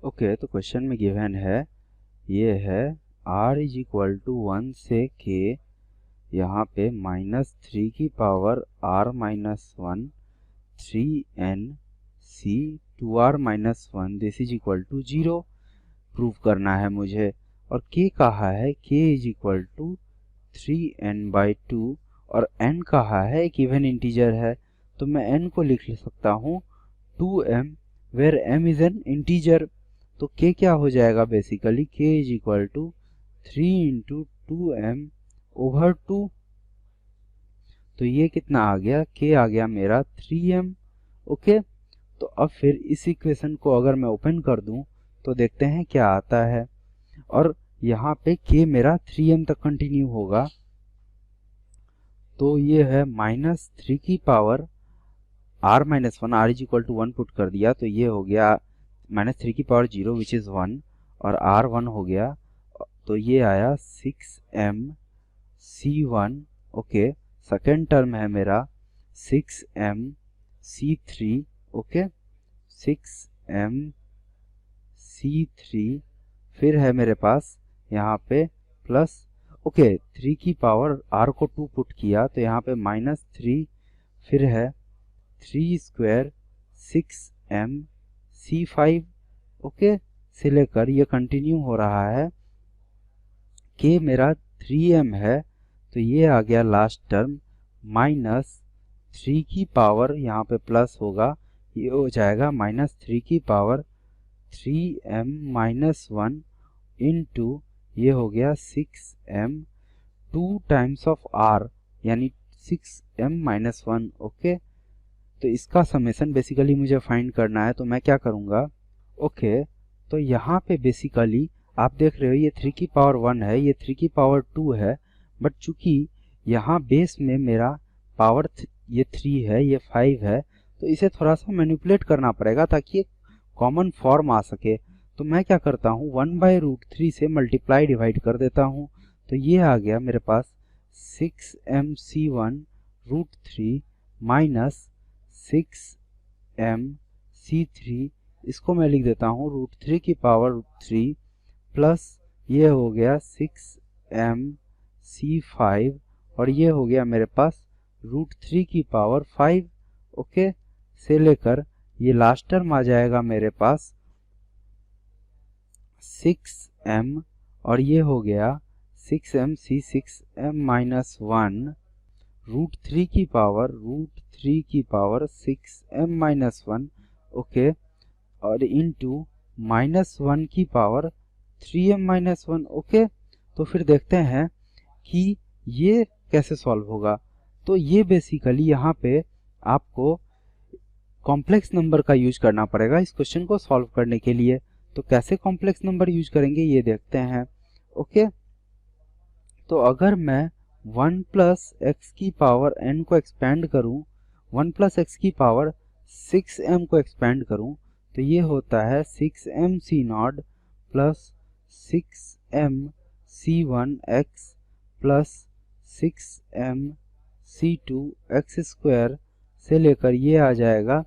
Okay, तो question में given है, ये है r इज इक्वल टू 1 से k, यहाँ पे -3 की power r minus 1 3n c 2r-1 this is equal to 0 prove करना है मुझे। और k कहा है, k is equal to 3n/2 और n कहा है एक इवन इंटीजर है, तो मैं n को लिख सकता हूँ 2m where m is an integer. तो k क्या हो जाएगा, basically k is equal to 3 into 2m/2। तो ये कितना आ गया, k आ गया मेरा 3m। ओके, तो अब फिर इस इक्वेशन को अगर मैं ओपन कर दूं तो देखते हैं क्या आता है। और यहाँ पे k मेरा 3m तक कंटिन्यू होगा, तो ये है -3 की power r-1, r is equal to 1 put कर दिया, तो ये हो गया -3 की पावर 0 विच इज़ 1 और r 1 हो गया, तो ये आया 6m c1। Okay, second term है मेरा 6m c3। Okay, 6m c3 फिर है मेरे पास यहाँ पे प्लस, ओके 3 की पावर r को 2 पुट किया, तो यहाँ पे -3 फिर है 3 स्क्वायर 6m c5। ओके, से लेकर ये कंटिन्यू हो रहा है, k मेरा 3m है, तो ये आ गया लास्ट टर्म -3 की पावर, यहाँ पे प्लस होगा, ये हो जाएगा -3 की पावर 3m-1 इंटू ये हो गया 6m 2 टाइम्स ऑफ r यानी 6m-1। ओके, तो इसका समेशन बेसिकली मुझे फाइंड करना है, तो मैं क्या करूँगा। ओके, तो यहाँ पे बेसिकली आप देख रहे हो ये 3 की पावर 1 है, ये 3 की पावर 2 है, बट चूंकि यहाँ बेस में मेरा पावर ये 3 है, ये 5 है, तो इसे थोड़ा सा मैनिपुलेट करना पड़ेगा ताकि एक कॉमन फॉर्म आ सके। तो मैं क्या करता हूँ, 1/√3 से मल्टीप्लाई डिवाइड कर देता हूँ, तो ये आ गया मेरे पास 6mc1√3 माइनस 6mc3, इसको मैं लिख देता हूँ √3 की पावर 3 प्लस ये हो गया 6mc5 और ये हो गया मेरे पास √3 की पावर 5। ओके, से लेकर ये लास्ट टर्म आ जाएगा मेरे पास 6m और ये हो गया 6mc6m-1 √3 की पावर 6m-1। ओके, और इंटू -1 की पावर 3m-1। ओके, तो फिर देखते हैं कि ये कैसे सॉल्व होगा। तो ये बेसिकली यहाँ पे आपको कॉम्प्लेक्स नंबर का यूज करना पड़ेगा इस क्वेश्चन को सॉल्व करने के लिए। तो कैसे कॉम्प्लेक्स नंबर यूज करेंगे ये देखते हैं। ओके, तो अगर मैं 1 प्लस एक्स की पावर n को एक्सपेंड करूं, 1 प्लस एक्स की पावर 6m को एक्सपेंड करूं, तो ये होता है 6mc0 plus 6mc1x plus 6mc2x² से लेकर ये आ जाएगा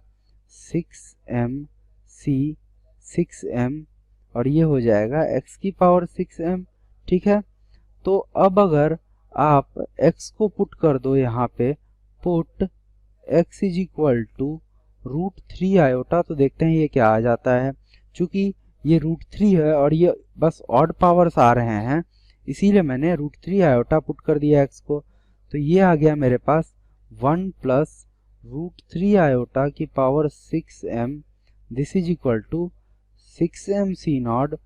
6m और ये हो जाएगा x की पावर 6m। ठीक है, तो अब अगर आप x को पुट कर दो, यहाँ पे put x is equal to √3 iota, तो देखते हैं ये क्या आ जाता है। चूंकि ये √3 है और ये बस ऑड पावर्स आ रहे हैं, इसीलिए मैंने √3 आयोटा पुट कर दिया x को, तो ये आ गया मेरे पास 1 प्लस √3 आयोटा की power 6m this is equal to 6mc0।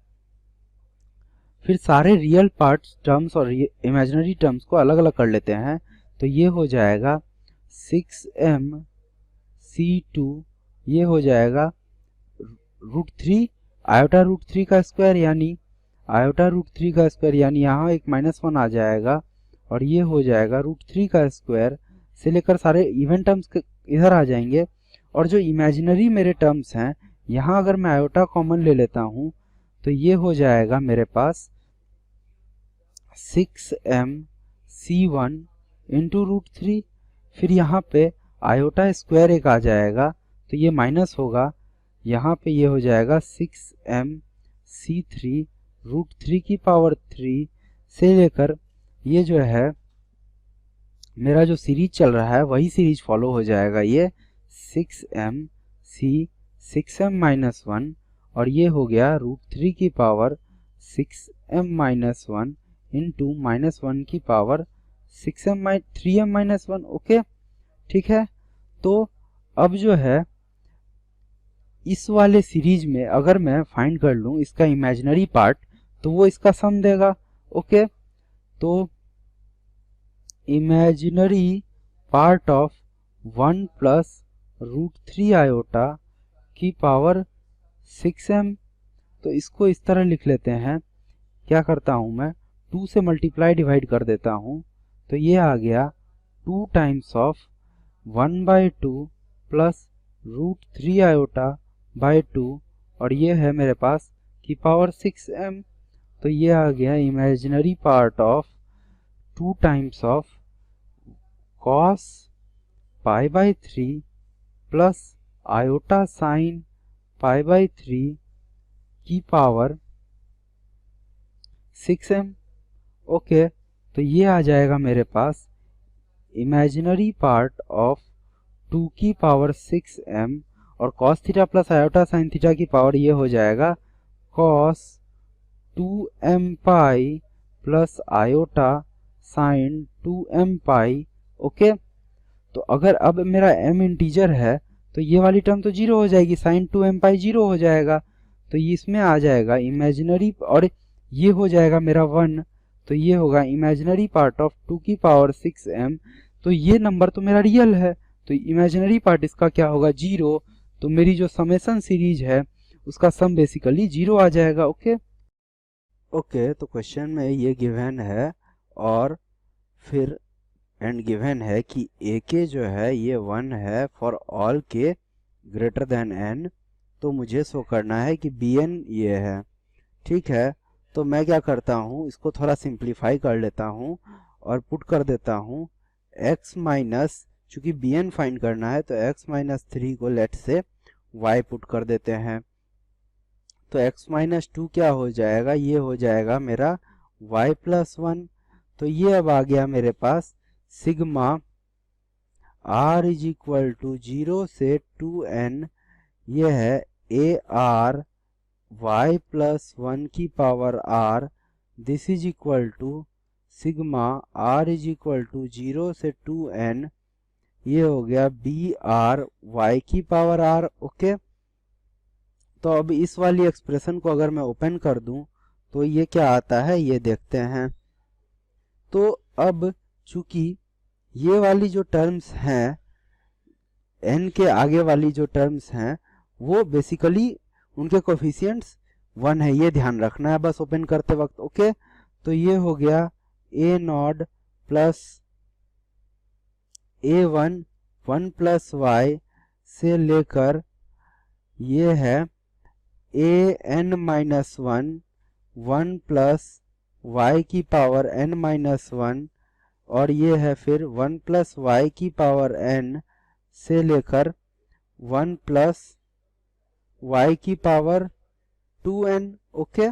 फिर सारे रियल पार्ट्स टर्म्स और इमेजिनरी टर्म्स को अलग अलग कर लेते हैं, तो ये हो जाएगा 6mc2, ये हो जाएगा √3 आयोटा √3 का स्क्वायर यानी आयोटा √3 का स्क्वायर, यानी यहाँ एक -1 आ जाएगा और ये हो जाएगा √3 का स्क्वायर से लेकर सारे इवन टर्म्स इधर आ जाएंगे। और जो इमेजिनरी मेरे टर्म्स हैं, यहाँ अगर मैं आयोटा कॉमन ले लेता हूँ, तो ये हो जाएगा मेरे पास 6mc1 इंटू √3, फिर यहाँ पे आयोटा स्क्वायर एक आ जाएगा, तो ये माइनस होगा, यहाँ पे ये हो जाएगा 6mc3 √3 की पावर 3 से लेकर ये जो है मेरा जो सीरीज चल रहा है वही सीरीज फॉलो हो जाएगा। ये 6m और ये हो गया √3 की पावर 6m-1 इंटू -1 की पावर 3m-1। ओके, ठीक है। तो अब जो है इस वाले सीरीज में अगर मैं फाइंड कर लूं इसका इमेजिनरी पार्ट तो वो इसका सम देगा। ओके, तो imaginary part of 1 plus √3 iota की पावर 6m, तो इसको इस तरह लिख लेते हैं। क्या करता हूं मैं, 2 से मल्टीप्लाई डिवाइड कर देता हूं, तो ये आ गया 2 times of 1/2 plus √3 iota by 2 और ये है मेरे पास की पावर 6m। तो ये आ गया imaginary part of 2 times of cos π/3 plus iota sine π/3 की पावर 6m। ओके, तो ये आ जाएगा मेरे पास इमेजिनरी पार्ट ऑफ 2 की पावर 6m और cos theta plus iota sine theta की पावर ये हो जाएगा cos 2m pi plus iota sign 2m पाई। ओके, तो अगर अब मेरा m इंटीजर है तो ये वाली टर्म तो 0 हो जाएगी, साइन 2m पाई 0 हो जाएगा, तो ये इसमें आ जाएगा इमेजिनरी और ये हो जाएगा मेरा 1, तो ये होगा इमेजिनरी पार्ट ऑफ 2 की पावर 6m। तो ये नंबर तो मेरा रियल है, तो इमेजिनरी पार्ट इसका क्या होगा 0, तो मेरी जो समेशन सीरीज है उसका सम बेसिकली 0 आ जाएगा। ओके ओके, तो क्वेश्चन में ये गिवन है और फिर एंड गिवन है कि ए के जो है ये 1 है फॉर ऑल के ग्रेटर देन n, तो मुझे शो करना है कि bn ये है। ठीक है, तो मैं क्या करता हूँ, इसको थोड़ा सिंप्लीफाई कर लेता हूँ और पुट कर देता हूँ x माइनस, चूँकि bn फाइंड करना है तो x-3 को लेट से y पुट कर देते हैं, तो x-2 क्या हो जाएगा, ये हो जाएगा मेरा y+1। तो ये अब आ गया मेरे पास सिग्मा r = 0 से 2n, ये है AR y+1 की power r, this is equal to sigma r = 0 से 2n, ये हो गया BR y की पावर r। ओके, तो अब इस वाली एक्सप्रेशन को अगर मैं ओपन कर दूं तो ये क्या आता है ये देखते हैं। तो अब चूंकि ये वाली जो टर्म्स हैं n के आगे वाली जो टर्म्स हैं वो बेसिकली उनके कोफिशिएंट्स 1 है, ये ध्यान रखना है बस ओपन करते वक्त। ओके, तो ये हो गया a0 plus a1 1 plus y से लेकर ये है an-1 1 प्लस y की पावर n-1 और ये है फिर 1 प्लस y की पावर n से लेकर 1 प्लस y की पावर 2n। ओके,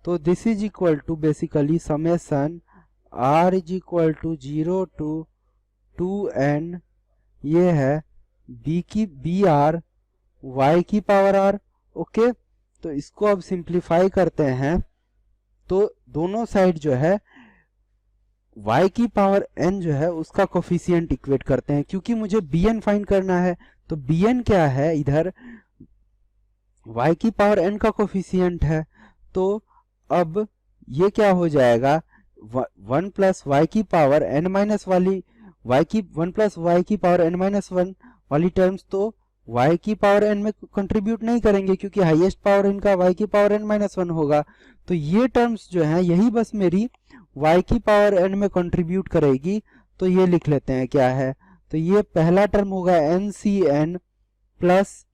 तो this is equal to basically summation r is equal to 0 to 2n, ये है br y की पावर r। ओके, तो इसको अब सिंप्लीफाई करते हैं तो दोनों साइड जो है y की पावर n जो है उसका कोफिशिएंट इक्वेट करते हैं, क्योंकि मुझे bn फाइंड करना है। तो bn क्या है, इधर y की पावर n का कोफिशिएंट है, तो अब ये क्या हो जाएगा 1 प्लस y की पावर n माइनस वाली y की 1 प्लस y की पावर n-1 वाली टर्म्स तो y की पावर n में कंट्रीब्यूट नहीं करेंगे क्योंकि हाईएस्ट पावर इनका y की पावर n-1 होगा। तो ये टर्म्स जो हैं यही बस मेरी y की पावर n में कंट्रीब्यूट करेगी, तो ये लिख लेते हैं क्या है। तो ये पहला टर्म होगा NCn प्लस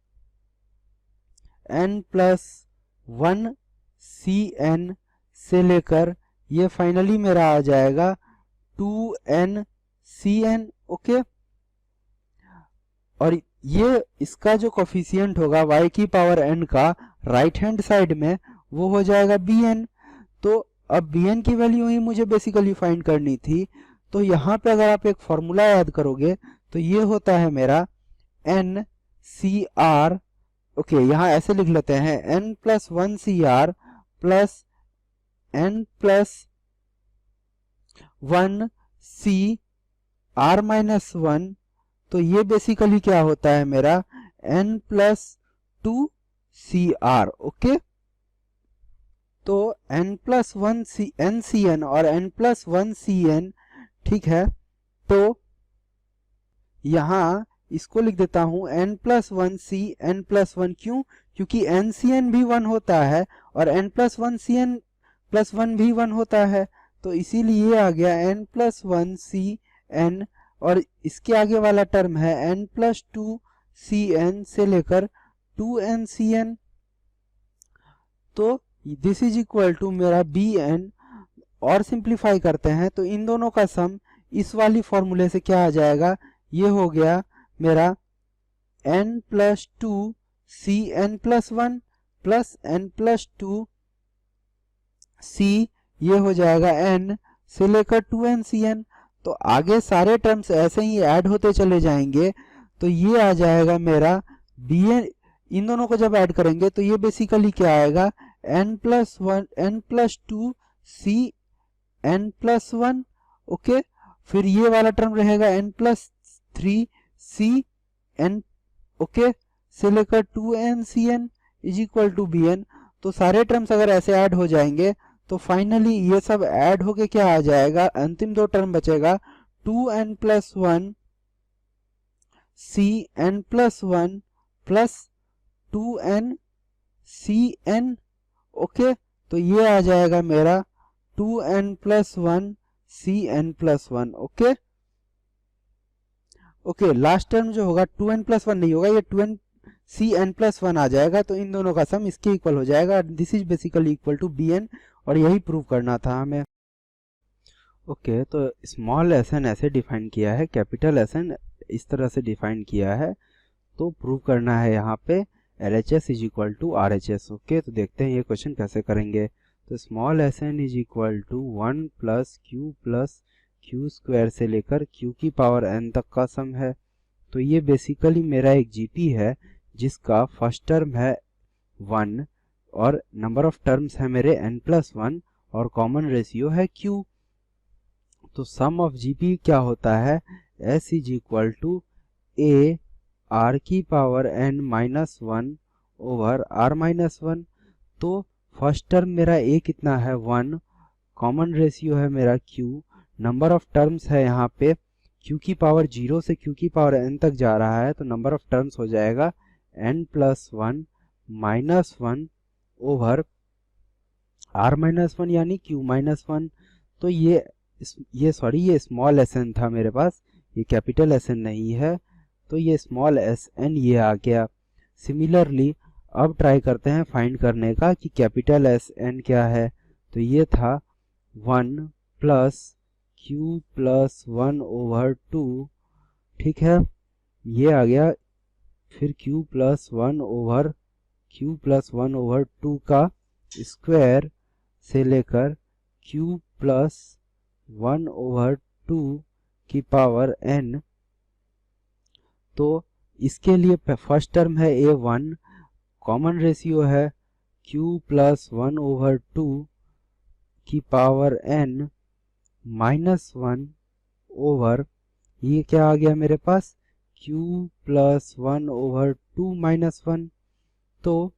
n+1 Cn से लेकर ये फाइनली मेरा आ जाएगा 2n Cn। ओके, और ये इसका जो कोफिशिएंट होगा y की पावर n का राइट हैंड साइड में वो हो जाएगा bn। तो अब bn की वैल्यू ही मुझे बेसिकली फाइंड करनी थी। तो यहाँ पे अगर आप एक फॉर्मूला याद करोगे तो ये होता है मेरा n सी आर। ओके, यहाँ ऐसे लिख लेते हैं n plus 1 C R plus n plus 1 C R minus 1। तो ये बेसिकली क्या होता है मेरा n plus 2 C R. Okay, तो n plus 1 C N C N और n प्लस 1 सी एन, ठीक है। तो यहाँ इसको लिख देता हूं n plus 1 C N plus 1। क्यों? क्योंकि n सी एन भी 1 होता है और n plus 1 C N plus 1 भी 1 होता है। तो इसीलिए आ गया n प्लस 1 सी एन, और इसके आगे वाला टर्म है n प्लस 2 सी एन से लेकर 2n सी एन। तो दिस इज इक्वल टू मेरा बी एन। और सिंप्लीफाई करते हैं तो इन दोनों का सम इस वाली फॉर्मूले से क्या आ जाएगा, ये हो गया मेरा n plus 2 C N plus 1 प्लस n प्लस 2 सी, ये हो जाएगा n से लेकर 2n सी एन। तो आगे सारे टर्म्स ऐसे ही ऐड होते चले जाएंगे। तो ये आ जाएगा मेरा बी एन। इन दोनों को जब ऐड करेंगे तो ये बेसिकली क्या आएगा, n plus 1 n plus 2 C n plus 1। Okay, फिर ये वाला टर्म रहेगा n plus 3 C N, okay, से लेकर 2n C N is equal to B N. तो सारे टर्म्स अगर ऐसे ऐड हो जाएंगे तो फाइनली ये सब ऐड होके क्या आ जाएगा, अंतिम दो टर्म बचेगा 2n plus 1 C N plus 1 plus 2n C N. Okay, तो ये आ जाएगा मेरा 2n plus 1 C N plus 1। Okay okay, last term जो होगा 2n प्लस 1 नहीं होगा, ये 2n सी एन प्लस 1 आ जाएगा। तो इन दोनों का सम इसके इक्वल हो जाएगा। This is basically equal to B N, और यही प्रूव करना था हमें। ओके, तो स्मॉल एस एन ऐसे डिफाइन किया है, कैपिटल एस एन इस तरह से डिफाइन किया है। तो प्रूव करना है यहाँ पे L H S is equal to R H S. Okay, तो देखते हैं ये क्वेश्चन कैसे करेंगे। तो small S N is equal to 1 plus Q square से लेकर क्यू की पावर एन तक का सम है। तो ये बेसिकली मेरा एक जीपी है जिसका फर्स्ट टर्म है 1 और नंबर ऑफ टर्म्स है मेरे n प्लस 1 और कॉमन रेशियो है q। तो सम ऑफ जीपी क्या होता है, s is equal to a r की power n minus 1 over r minus 1। तो फर्स्ट टर्म मेरा a कितना है 1, कॉमन रेशियो है मेरा q, नंबर ऑफ टर्म्स है यहाँ पे q की पावर 0 से q की पावर n तक जा रहा है। तो नंबर ऑफ टर्म्स हो जाएगा n plus 1 minus 1 over r minus 1 यानी q माइनस 1। तो ये स्मॉल एस एन था मेरे पास, ये कैपिटल एस एन नहीं है। तो ये स्मॉल एस एन ये आ गया। सिमिलरली अब ट्राई करते हैं फाइंड करने का कि कैपिटल एस एन क्या है। तो ये था 1 प्लस q प्लस 1 ओवर 2, ठीक है, ये आ गया। फिर q प्लस 1 ओवर 2 का स्क्वायर से लेकर q प्लस 1 ओवर 2 की पावर n। तो इसके लिए फर्स्ट टर्म है a1, कॉमन रेशियो है q प्लस 1 ओवर 2 की पावर n माइनस 1 ओवर, ये क्या आ गया मेरे पास, q प्लस 1 ओवर 2 माइनस 1। तो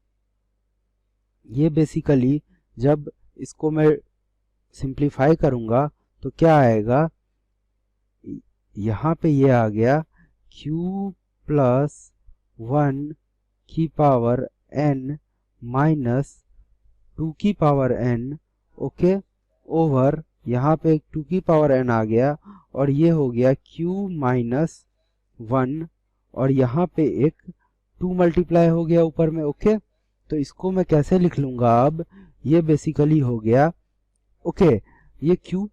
ये बेसिकली जब इसको मैं सिंप्लीफाई करूंगा तो क्या आएगा, यहाँ पे ये आ गया q प्लस 1 की पावर n माइनस 2 की पावर n, ओके, ओवर यहाँ पे 2 की पावर n आ गया और ये हो गया q माइनस 1 और यहाँ पे एक 2 मल्टीप्लाई हो गया ऊपर में। ओके, तो इसको मैं कैसे लिख लूंगा अब, ये बेसिकली हो गया, ओके, ये q,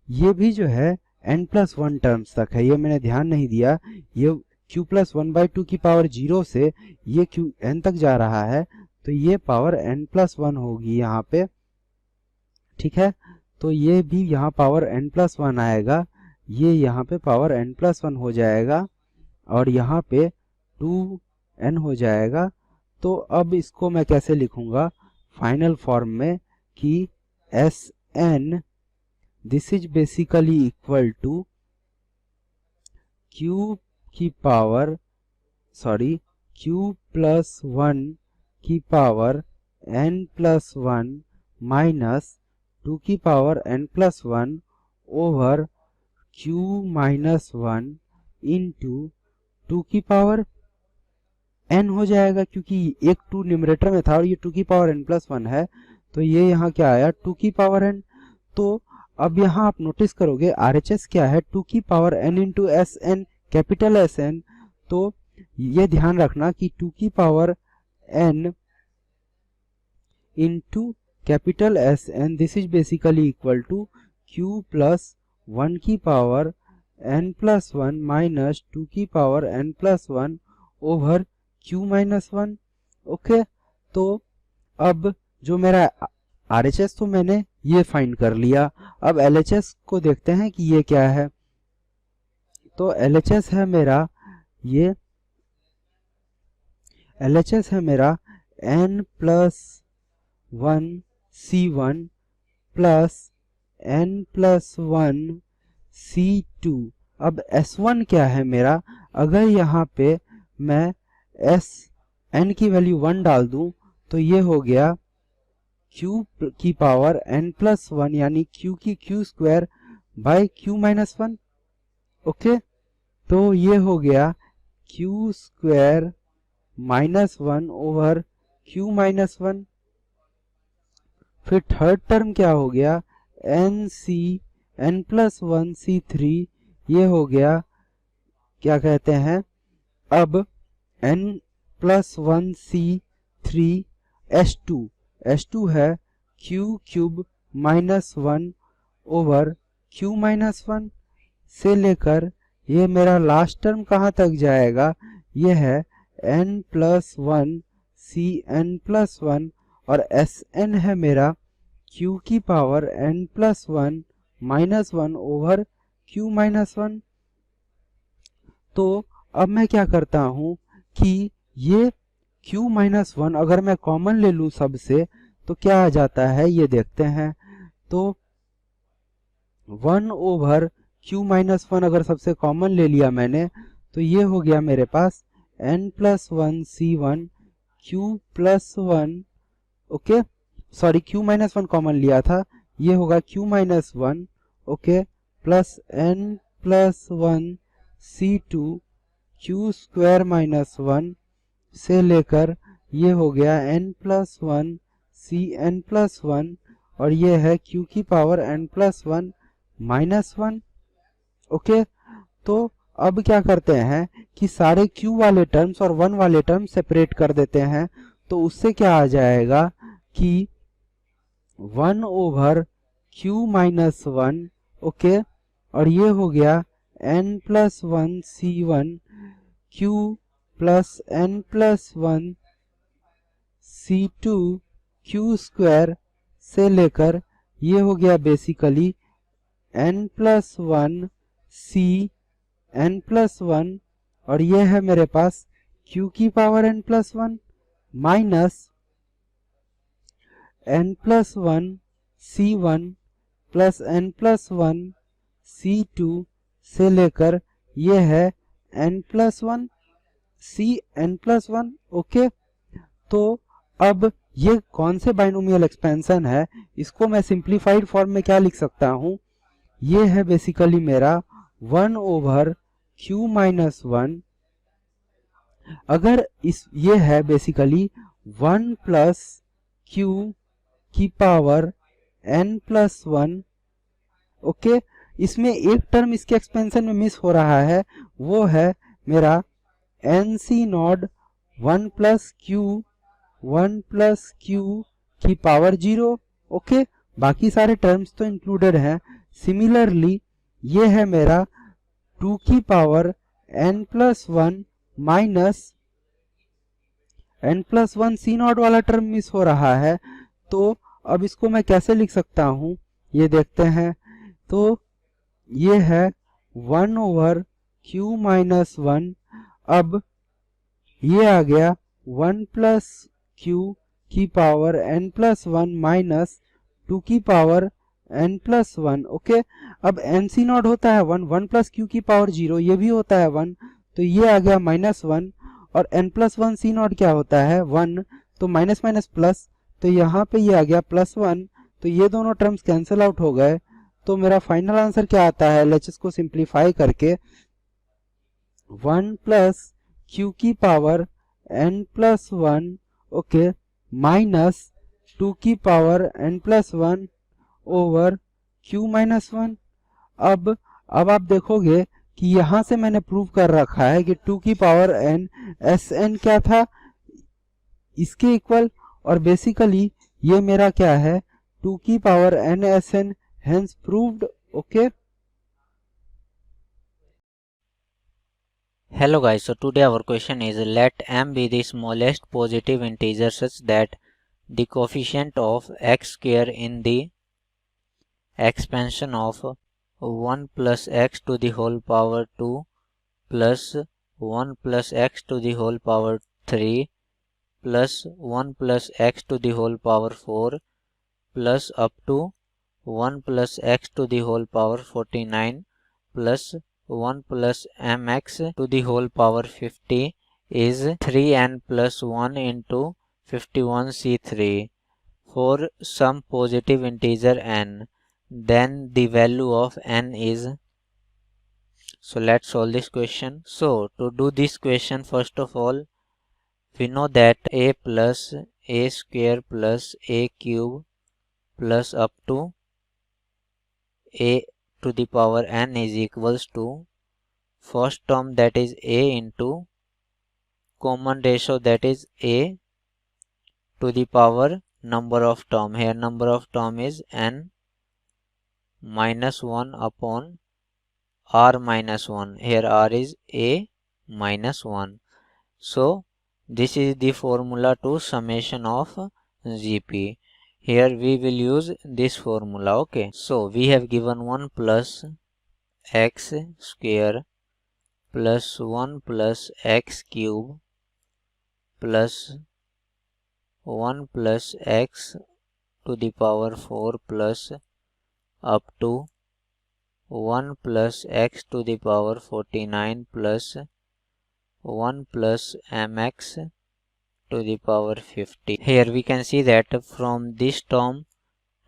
ये भी जो है n प्लस 1 टर्म्स तक है, ये मैंने ध्यान नहीं दिया, ये q प्लस 1/2 की पावर 0 से ये q n तक जा रहा है, तो ये पावर n प्लस 1 होगी यहाँ पे, ठीक है। तो ये भी यहाँ पावर n प्लस 1 आएगा, ये यहाँ पे पावर n प्लस 1 हो जाएगा और यहाँ पे 2n हो जाएगा। तो अब इसको मैं कैसे लिखूंगा फाइनल फॉर्म में कि Sn this is basically equal to q plus 1 की पावर n प्लस 1 माइनस 2 की power n plus 1 over q minus 1 into 2 की पावर n हो जाएगा, क्योंकि एक 2 न्यूमरेटर में था और ये 2 की पावर n प्लस 1 है, तो ये यहाँ क्या आया 2 की पावर n। तो अब यहाँ आप नोटिस करोगे RHS क्या है 2 की power n into Sn, capital Sn। तो ये ध्यान रखना कि 2 की power n into capital Sn this is basically equal to q plus 1 की पावर n प्लस 1 माइनस 2 की power n plus 1 over q minus 1। Okay, तो अब जो मेरा RHS तो मैंने ये फाइंड कर लिया, अब LHS को देखते हैं कि ये क्या है। तो LHS है मेरा ये LHS है मेरा n plus 1 C1 plus n plus 1 C2। अब S1 क्या है मेरा, अगर यहाँ पे मैं n की वैल्यू 1 डाल दूं तो ये हो गया q की पावर n प्लस 1 यानी q की q square by q minus 1। Okay, तो ये हो गया q square minus 1 over q minus 1। फिर थर्ड टर्म क्या हो गया n प्लस 1 C3, ये हो गया क्या कहते हैं अब n प्लस 1 C3 S2 है q cube minus 1 over q minus 1 से लेकर ये मेरा लास्ट टर्म कहाँ तक जाएगा, ये है n प्लस 1 Cn प्लस 1 और Sn है मेरा q की power n plus 1 minus 1 over q minus 1। तो अब मैं क्या करता हूँ कि ये q माइनस 1 अगर मैं कॉमन ले लूँ सबसे तो क्या आ जाता है ये देखते हैं। तो 1 ओवर q माइनस 1 अगर सबसे कॉमन ले लिया मैंने तो ये हो गया मेरे पास n plus 1 C1 q plus 1, okay sorry q minus 1 common लिया था, ये होगा q minus 1 okay plus n plus 1 C2 q square minus 1 से लेकर ये हो गया n प्लस 1 Cn प्लस 1 और ये है q की power n plus 1 minus 1। Okay, तो अब क्या करते हैं कि सारे q वाले टर्म्स और 1 वाले टर्म्स सेपरेट कर देते हैं, तो उससे क्या आ जाएगा कि 1 ओवर q माइनस 1 ओके, और ये हो गया n plus 1 C1 q plus n plus 1 C2 q square से लेकर ये हो गया basically n plus 1 C n plus 1 और ये है मेरे पास q की power n plus 1 minus n plus 1 C1 plus n plus 1 C2 से लेकर ये है n plus 1 C n plus 1। Okay, तो अब ये कौन से बाइनोमियल एक्सपेंशन है, इसको मैं सिंप्लीफाइड फॉर्म में क्या लिख सकता हूँ, ये है बेसिकली मेरा 1 ओवर q माइनस 1, अगर इस ये है बेसिकली 1 प्लस q की पावर n प्लस 1। ओके, इसमें एक टर्म इसके एक्सपेंशन में मिस हो रहा है, वो है मेरा nc नॉट 1 प्लस q की पावर 0। ओके, बाकी सारे टर्म्स तो इंक्लूडेड हैं। सिमिलरली ये है मेरा 2 की power n+1 minus n+1 C not वाला टर्म मिस हो रहा है, तो अब इसको मैं कैसे लिख सकता हूँ ये देखते हैं। तो ये है 1/q-1। अब ये आ गया 1+q की पावर n+1 माइनस 2 की पावर n+1। ओके, अब nc नॉट होता है 1+q की पावर 0, ये भी होता है 1, तो ये आ गया -1। और n+1 c नॉट क्या होता है 1, तो माइनस माइनस प्लस, तो यहाँ पे ये आ गया +1, तो ये दोनों टर्म्स कैंसिल आउट हो गए। तो मेरा फाइनल आंसर क्या आता है, लेट्स इसको सिंप्लीफाई करके 1+q की पावर n+1 ओके माइनस 2 की पावर n+1 ओवर q-1। अब आप देखोगे कि यहाँ से मैंने प्रूव कर रखा है कि 2 की पावर n Sn क्या था, इसके इक्वल, और बेसिकली ये मेरा क्या है 2 की power n Sn, hence proved. Okay, Hello guys, so today our question is, let m be the smallest positive integer such that the coefficient of x square in the expansion of 1 plus x to the whole power 2 plus 1 plus x to the whole power 3 plus 1 plus x to the whole power 4 plus up to 1 plus x to the whole power 49 plus 1 plus mx to the whole power 50 is 3n plus 1 into 51c3 for some positive integer n, then the value of n is. So let's solve this question. So to do this question, first of all, we know that a plus a square plus a cube plus up to a to the power n is equals to first term, that is a, into common ratio, that is a to the power number of term. Here number of term is n minus 1 upon r minus 1. Here r is a minus 1. So this is the formula to summation of GP. Here we will use this formula. Okay, so we have given 1 plus x square plus 1 plus x cube plus 1 plus x to the power 4 plus up to 1 plus x to the power 49 plus 1 plus mx to the power 50. Here we can see that from this term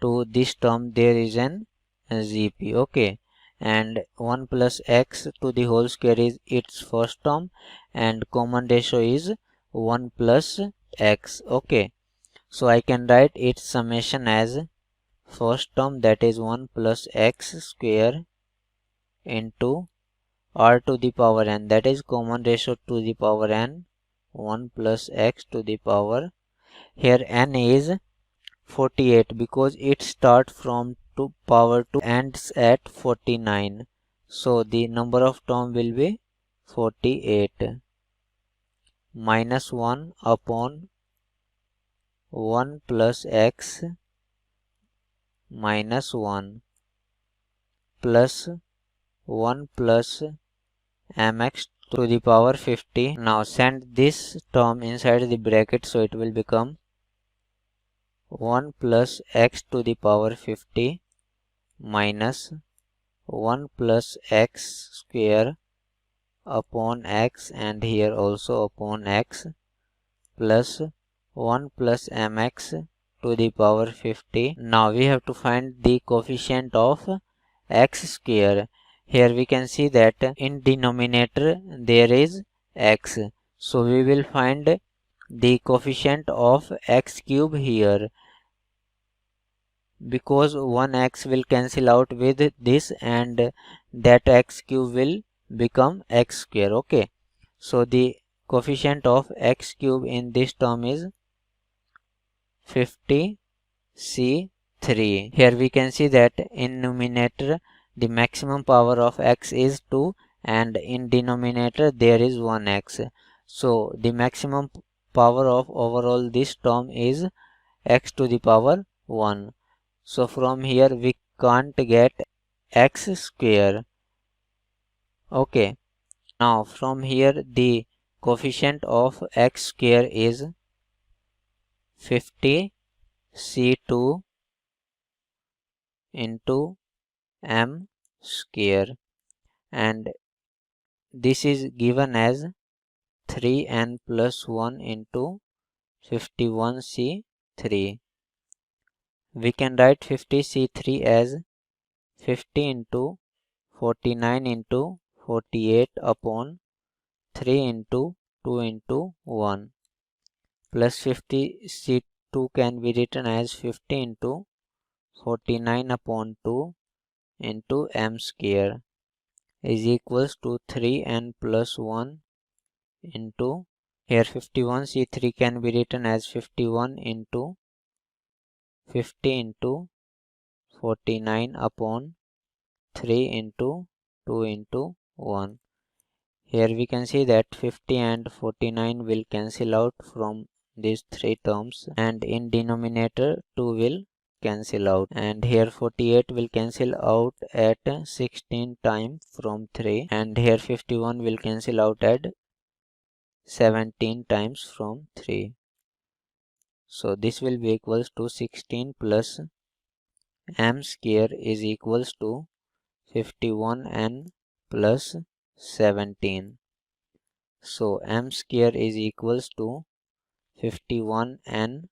to this term there is an GP. Okay, and 1 plus x to the whole square is its first term and common ratio is 1 plus x. Okay, so I can write its summation as first term, that is 1 plus x square into r to the power n, that is common ratio to the power n, 1 plus x to the power, here n is 48 because it starts from to power 2 ends at 49. So the number of term will be 48 minus 1 upon 1 plus x minus 1 plus 1 plus mx to the power 50. Now send this term inside the bracket, so it will become 1 plus x to the power 50 minus 1 plus x square upon x, and here also upon x, plus 1 plus mx to the power 50. Now we have to find the coefficient of x square. Here we can see that in denominator there is x, so we will find the coefficient of x cube here, because one x will cancel out with this and that x cube will become x square. Okay, so the coefficient of x cube in this term is 50c3. Here we can see that in numerator the maximum power of x is 2 and in denominator there is 1x. So the maximum power of overall this term is x to the power 1. So from here we can't get x square. Okay, now from here the coefficient of x square is 50 c2 into m square, and this is given as 3n plus 1 into 51c3. We can write 50c3 as 50 into 49 into 48 upon 3 into 2 into 1, plus 50c2 can be written as 50 into 49 upon 2 into m square is equals to 3n plus 1 into, here 51c3 can be written as 51 into 50 into 49 upon 3 into 2 into 1. Here we can see that 50 and 49 will cancel out from these three terms, and in denominator 2 will cancel out, and here 48 will cancel out at 16 times from 3, and here 51 will cancel out at 17 times from 3. So this will be equals to 16 plus m square is equals to 51n plus 17. So m square is equals to 51n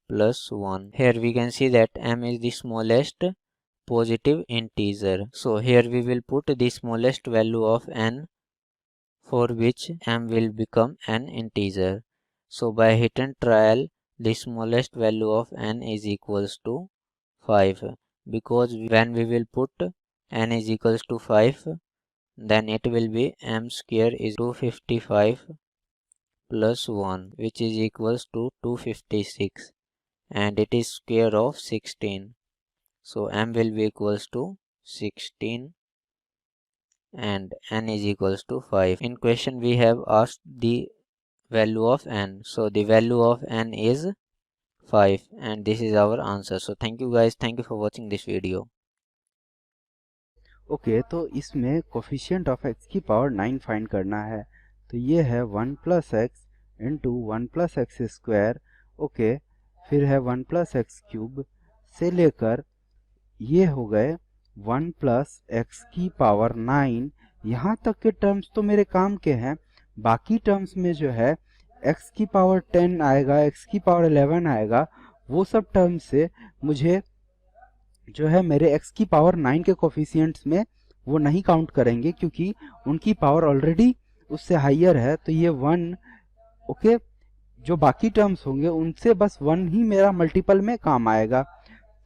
plus 1. Here we can see that m is the smallest positive integer. So here we will put the smallest value of n, for which m will become an integer. So by hit and trial, the smallest value of n is equals to 5, because when we will put n is equals to 5, then it will be m square is 255 plus 1, which is equals to 256, and it is square of 16. So m will be equals to 16 and n is equals to 5. In question we have asked the value of n. So the value of n is 5, and this is our answer. So thank you guys, thank you for watching this video. Okay तो इसमें coefficient of x की power 9 find करना है। तो ये है 1 plus x into 1 plus x square. Okay, फिर है 1 प्लस एक्स क्यूब से लेकर ये हो गए 1 प्लस एक्स की पावर 9। यहाँ तक के टर्म्स तो मेरे काम के हैं। बाकी टर्म्स में जो है x की पावर 10 आएगा, x की पावर 11 आएगा, वो सब टर्म्स से मुझे जो है मेरे x की पावर 9 के कोफिशिएंट्स में वो नहीं काउंट करेंगे, क्योंकि उनकी पावर ऑलरेडी उससे हाइयर है। तो ये 1, ओके, जो बाकी टर्म्स होंगे उनसे बस 1 ही मेरा मल्टीपल में काम आएगा।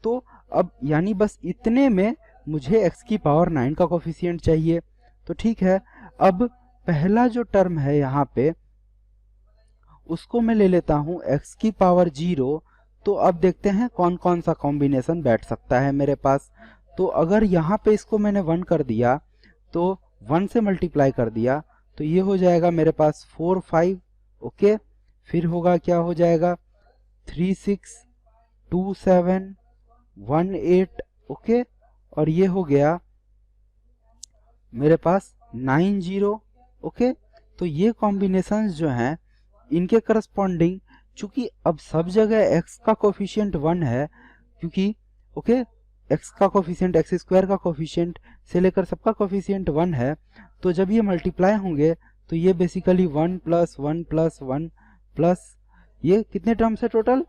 तो अब यानी बस इतने में मुझे x की पावर 9 का कोफिशिएंट चाहिए। तो ठीक है, अब पहला जो टर्म है यहाँ पे उसको मैं ले लेता हूँ x की पावर 0। तो अब देखते हैं कौन कौन सा कॉम्बिनेशन बैठ सकता है मेरे पास। तो अगर यहाँ पे इसको मैंने 1 कर दिया, तो 1 से मल्टीप्लाई कर दिया, तो ये हो जाएगा मेरे पास 4 5। ओके, फिर होगा क्या हो जाएगा 3 6 2 7 1 8। ओके, और ये हो गया मेरे पास 9 0। ओके, तो ये कॉम्बिनेशंस जो हैं इनके करस्पॉन्डिंग, चूंकि अब सब जगह x का कोफिशिएंट 1 है, क्योंकि ओके x का कोफिशिएंट x स्क्वायर का कोफिशिएंट से लेकर सबका कोफिशिएंट 1 है, तो जब ये मल्टीप्लाई होंगे तो ये बेसिकली 1 प्लस 1 प्लस 1 प्लस ये कितने टर्म्स है टोटल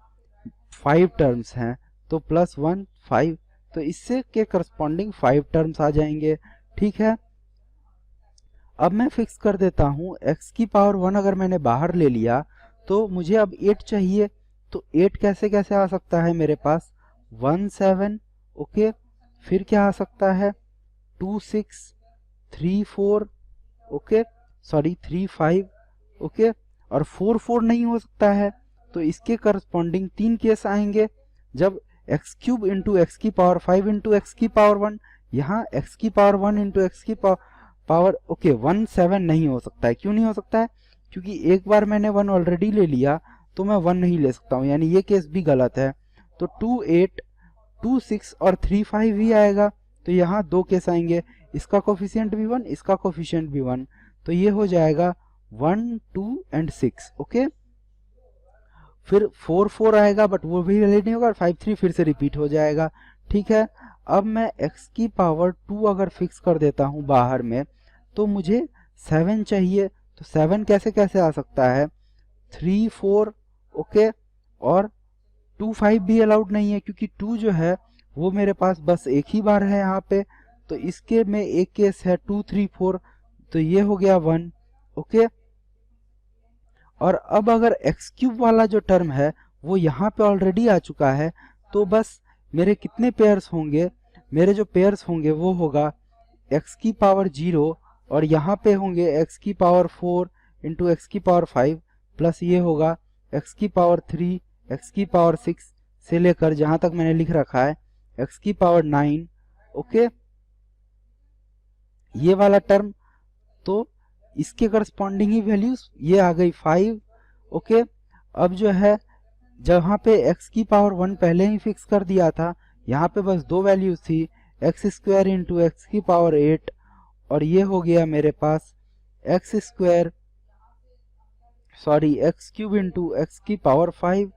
5 टर्म्स हैं, तो प्लस 1 5, तो इससे के करस्पॉन्डिंग 5 टर्म्स आ जाएंगे। ठीक है, अब मैं फिक्स कर देता हूँ x की पावर 1 अगर मैंने बाहर ले लिया तो मुझे अब 8 चाहिए। तो 8 कैसे कैसे आ सकता है मेरे पास 1 7। ओके, फिर क्या आ सकता है 2 6 3 4। Okay, sorry 3 5। ओके, और 4 4 नहीं हो सकता है, तो इसके करस्पॉन्डिंग 3 केस आएंगे। जब x क्यूब इंटू एक्स की पावर 5 इंटू एक्स की पावर 1, यहाँ x की पावर 1 इंटू एक्स की पावर ओके 1 7 नहीं हो सकता है। क्यों नहीं हो सकता है? क्योंकि एक बार मैंने 1 ऑलरेडी ले लिया तो मैं 1 नहीं ले सकता हूँ, यानी ये केस भी गलत है। तो 2 8 2 6 और 3 5 ही आएगा। तो यहाँ दो केस आएंगे, इसका कोफिशिएंट भी 1, इसका कोफिशिएंट भी 1, तो ये हो जाएगा 1 2 एंड 6। ओके, फिर 4 4 आएगा बट वो भी वैलिड नहीं होगा, और 5 3 फिर से रिपीट हो जाएगा। ठीक है, अब मैं x की पावर 2 अगर फिक्स कर देता हूँ बाहर में, तो मुझे 7 चाहिए। तो 7 कैसे कैसे आ सकता है? 3 4 ओके, और 2 5 भी अलाउड नहीं है, क्योंकि 2 जो है वो मेरे पास बस एक ही बार है यहाँ पे। तो इसके में एक केस है 2 3 4, तो ये हो गया 1। ओके, और अब अगर x क्यूब वाला जो टर्म है वो यहाँ पे ऑलरेडी आ चुका है, तो बस मेरे कितने पेयर्स होंगे? मेरे जो पेयर्स होंगे वो होगा x की पावर 0, और यहाँ पे होंगे x की पावर 4 इंटू एक्स की पावर 5, प्लस ये होगा x की पावर 3, x की पावर 6 से लेकर जहाँ तक मैंने लिख रखा है x की पावर 9। ओके, ये वाला टर्म, तो इसके करस्पॉन्डिंग ही वैल्यूज ये आ गई 5। ओके, अब जो है जहाँ पे x की पावर 1 पहले ही फिक्स कर दिया था, यहाँ पे बस दो वैल्यूज थी, एक्स स्क्वायर इंटू एक्स की पावर 8, और ये हो गया मेरे पास x square sorry x cube into x की पावर 5।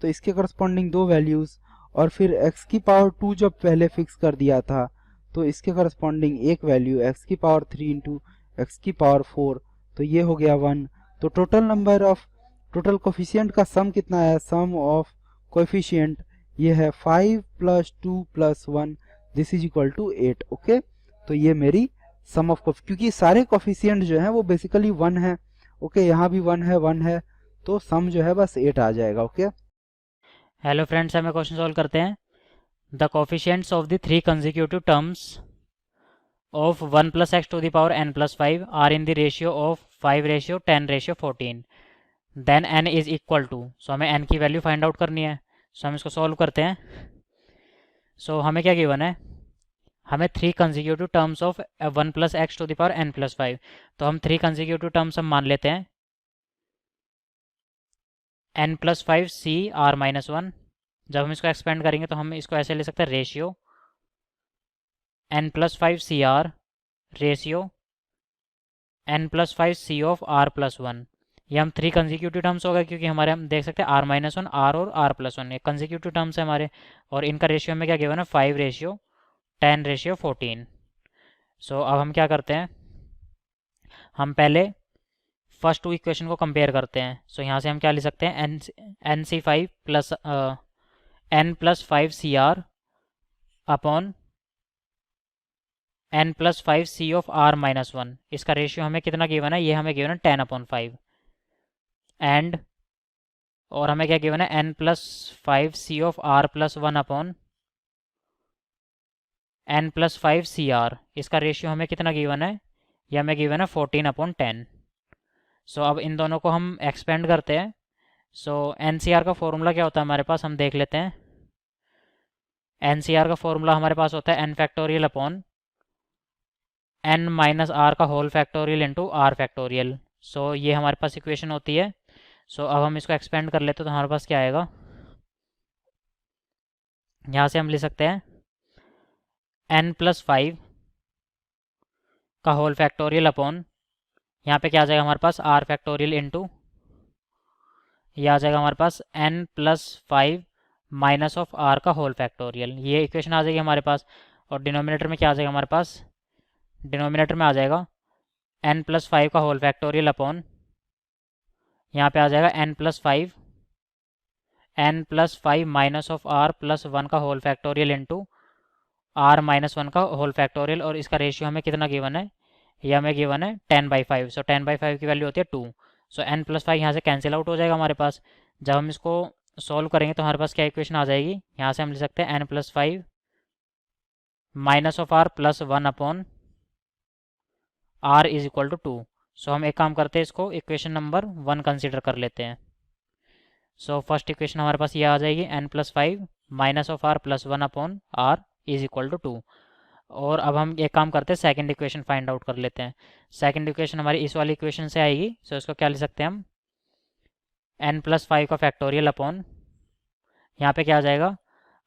तो इसके करस्पॉन्डिंग दो वैल्यूज, और फिर x की पावर 2 जब पहले फिक्स कर दिया था तो इसके करस्पॉन्डिंग एक वैल्यू x की पावर 3 इंटू एक्स की पावर 4, तो ये हो गया 1। तो टोटल कोफिशिएंट का सम कितना है? सम ऑफ कोफिशिएंट ये है 5 plus 2 plus 1, this is equal to 8। Okay, तो ये मेरी सम ऑफ क्योंकि सारे कोफिशिएंट जो हैं वो बेसिकली 1 है। ओके, यहाँ भी 1 है, तो सम जो है बस 8 आ जाएगा। ओके, हेलो फ्रेंड्स, हमें क्वेश्चन सॉल्व करते हैं। The coefficients of the 3 consecutive terms of 1 plus x to the power n plus 5 are in the ratio of 5:10:14, then n is equal to. So हमें n की value find out करनी है। सो हम इसको solve करते हैं। सो हमें क्या गिवन है? हमें 3 consecutive terms of 1 plus x to the power n plus 5, तो हम 3 कंसेक्यूटिव टर्म्स हम मान लेते हैं n plus 5 C R minus 1। जब हम इसको एक्सपेंड करेंगे तो हम इसको ऐसे ले सकते हैं, ratio n plus 5 C R ratio n plus 5 C of r plus 1। ये हम 3 कंसेक्यूटिव टर्म्स हो गए, क्योंकि हमारे हम देख सकते हैं r माइनस 1 r और r प्लस 1 ये कंसेक्यूटिव टर्म्स है हमारे, और इनका रेशियो में क्या गिवन है? 5:10:14। सो अब हम क्या करते हैं? हम पहले फर्स्ट टू इक्वेशन को कंपेयर करते हैं। सो यहाँ से हम क्या ले सकते हैं? N C 5 plus n plus 5 C R upon n plus 5 C of r minus 1। इसका रेशियो हमें कितना गिवन है? ये हमें गिवन है 10/5, एंड और हमें क्या गिवन है? n plus 5 C of r plus 1 upon n plus 5 C R. इसका रेशियो हमें कितना गिवन है? ये हमें गिवन है 14/10। सो अब इन दोनों को हम एक्सपेंड करते हैं। सो NCR का फॉर्मूला क्या होता है हमारे पास? हम देख लेते हैं। NCR का फॉर्मूला हमारे पास होता है n factorial upon n minus r का whole factorial into r factorial. So ये हमारे पास इक्वेशन होती है। सो अब हम इसको एक्सपेंड कर लेते हैं तो हमारे पास क्या आएगा? यहाँ से हम ले सकते हैं n प्लस 5 का होल फैक्टोरियल अपॉन, यहाँ पे क्या आ जाएगा हमारे पास? r फैक्टोरियल इंटू, यह आ जाएगा हमारे पास n plus 5 minus of r का होल फैक्टोरियल। ये इक्वेशन आ जाएगी हमारे पास। और डिनोमिनेटर में क्या आ जाएगा हमारे पास? डिनोमिनेटर में आ जाएगा n प्लस 5 का होल फैक्टोरियल अपॉन, यहाँ पे आ जाएगा n plus 5 minus of r plus 1 का whole factorial into r minus 1 का होल फैक्टोरियल। और इसका रेशियो हमें कितना गिवन है? ये हमें गिवन है 10/5। सो 10/5 की वैल्यू होती है 2। सो n प्लस 5 यहाँ से कैंसिल आउट हो जाएगा हमारे पास। जब हम इसको सॉल्व करेंगे तो हमारे पास क्या इक्वेशन आ जाएगी? यहाँ से हम ले सकते हैं n plus 5 minus of r plus 1 upon r is equal to 2। So हम एक काम करते हैं, इसको इक्वेशन नंबर 1 कंसिडर कर लेते हैं। सो फर्स्ट इक्वेशन हमारे पास ये आ जाएगी n plus 5 minus of r plus 1 upon r is equal to 2। और अब हम एक काम करते हैं, सेकंड इक्वेशन फाइंड आउट कर लेते हैं। सेकंड इक्वेशन हमारी इस वाली इक्वेशन से आएगी। सो इसको क्या लिख सकते हैं हम, n+5 का फैक्टोरियल अपॉन, यहाँ पे क्या आ जाएगा,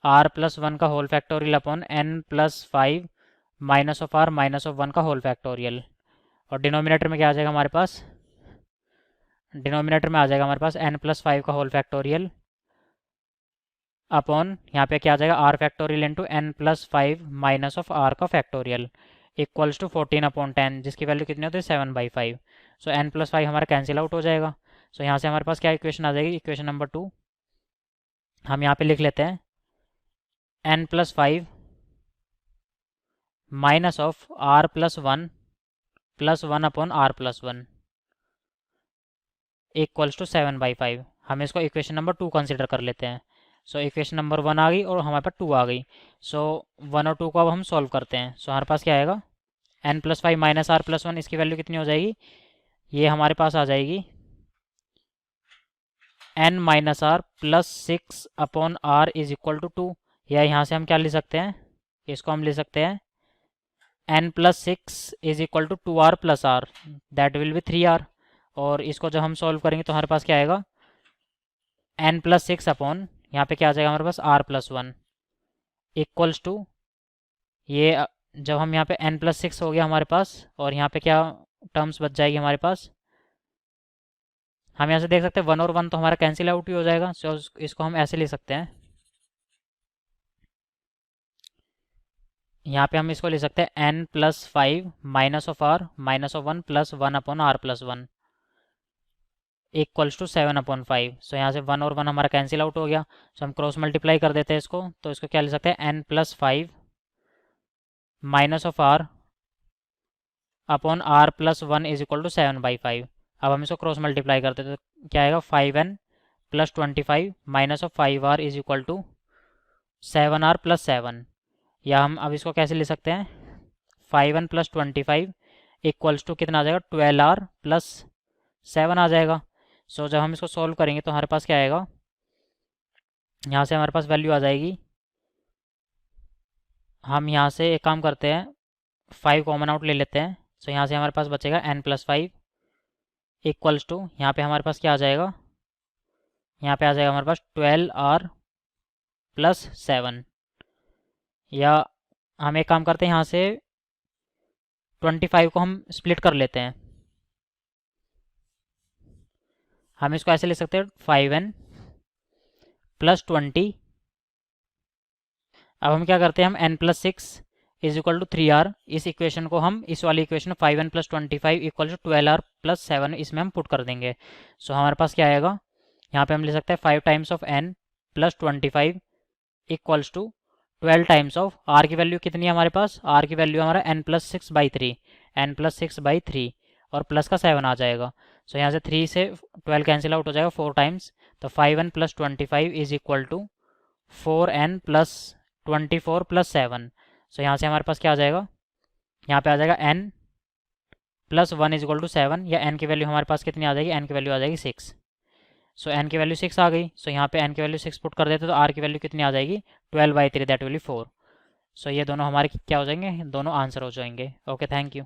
r+1 का whole factorial upon n+5 minus of r minus of 1 का होल फैक्टोरियल। और डिनोमिनेटर में क्या आ जाएगा हमारे पास, डिनोमिनेटर में आ जाएगा हमारे पास n+5 का होल फैक्टोरियल अपॉन, यहाँ पे क्या आ जाएगा, r factorial into n+5 minus of r का फैक्टोरियल इक्वल्स टू 14/10, जिसकी वैल्यू कितनी होती है 7/5। सो n+5 हमारा कैंसिल आउट हो जाएगा। सो यहाँ से हमारे पास क्या इक्वेशन आ जाएगी, इक्वेशन नंबर 2 हम यहाँ पे लिख लेते हैं, n+5 minus of r+1 plus 1 upon r+1 equals to 7/5। हम इसको इक्वेशन नंबर 2 कंसिडर कर लेते हैं। सो इक्वेशन नंबर 1 आ गई और हमारे पास 2 आ गई। सो 1 और 2 को अब हम सॉल्व करते हैं। सो हमारे पास क्या आएगा, n+5 माइनस r+1, इसकी वैल्यू कितनी हो जाएगी, ये हमारे पास आ जाएगी n minus R plus 6 upon r is equal to 2। या यहाँ से हम क्या लिख सकते हैं, इसको हम लिख सकते हैं n+6 is equal to 2r plus r, that will be 3r। और इसको जब हम सॉल्व करेंगे तो हमारे पास क्या आएगा, n+6 अपॉन, यहाँ पे क्या आ जाएगा हमारे पास r+1 इक्वल्स टू, ये जब हम यहाँ पे n+6 हो गया हमारे पास, और यहाँ पे क्या टर्म्स बच जाएगी हमारे पास, हम यहाँ से देख सकते हैं 1 और 1 तो हमारा कैंसिल आउट ही हो जाएगा। सो इसको हम ऐसे लिख सकते हैं, यहाँ पे हम इसको लिख सकते हैं n+5 minus of r minus of 1 plus 1 upon r+1 equals to 7/5। So यहाँ से 1 और 1 हमारा कैंसिल आउट हो गया। सो हम क्रॉस मल्टीप्लाई कर देते हैं इसको, तो इसको क्या लिख सकते हैं, n+5 minus of r upon r+1 is equal to 7/5। अब हम इसको क्रॉस मल्टीप्लाई करते हैं तो क्या आएगा, 5n plus 25 minus of 5r is equal to 7r plus 7। या हम अब इसको कैसे ले सकते हैं, 5n प्लस 25 इक्वल्स टू कितना आ जाएगा, 12r प्लस 7 आ जाएगा। सो जब हम इसको सॉल्व करेंगे तो हमारे पास क्या आएगा, यहाँ से हमारे पास वैल्यू आ जाएगी, हम यहाँ से एक काम करते हैं, 5 कॉमन आउट ले लेते हैं। सो यहाँ से हमारे पास बचेगा n+5 इक्वल्स टू, यहाँ पे हमारे पास क्या आ जाएगा, यहाँ पे आ जाएगा हमारे पास 12r प्लस 7। या हम एक काम करते हैं, यहाँ से 25 को हम स्प्लिट कर लेते हैं। हम इसको ऐसे ले सकते हैं 5n प्लस 20। अब हम क्या करते हैं, हम n+6 is equal to 3r, इस इक्वेशन को हम इस वाली equation 5n plus 25 equal to 12r plus 7 इसमें हम पुट कर देंगे। सो हमारे पास क्या आएगा, यहाँ पे हम ले सकते हैं 5 times of n plus 25 equals to 12 times of r की वैल्यू कितनी है हमारे पास, r की वैल्यू हमारा n+6/3, n+6/3 और प्लस का 7 आ जाएगा। सो यहाँ से 3 से 12 कैंसिल आउट हो जाएगा 4 टाइम्स, तो 5n plus 25 is equal to 4n plus 24 plus 7। So यहाँ से हमारे पास क्या आ जाएगा, यहाँ पे आ जाएगा n plus 1 is equal to 7, या n की वैल्यू हमारे पास कितनी आ जाएगी, n की वैल्यू आ जाएगी 6। सो n की वैल्यू 6 आ गई। सो यहाँ पे n की वैल्यू 6 पुट कर देते तो r की वैल्यू कितनी आ जाएगी, 12/3, दैट विल बी 4। सो ये दोनों हमारे क्या हो जाएंगे, दोनों आंसर हो जाएंगे। Okay, thank you.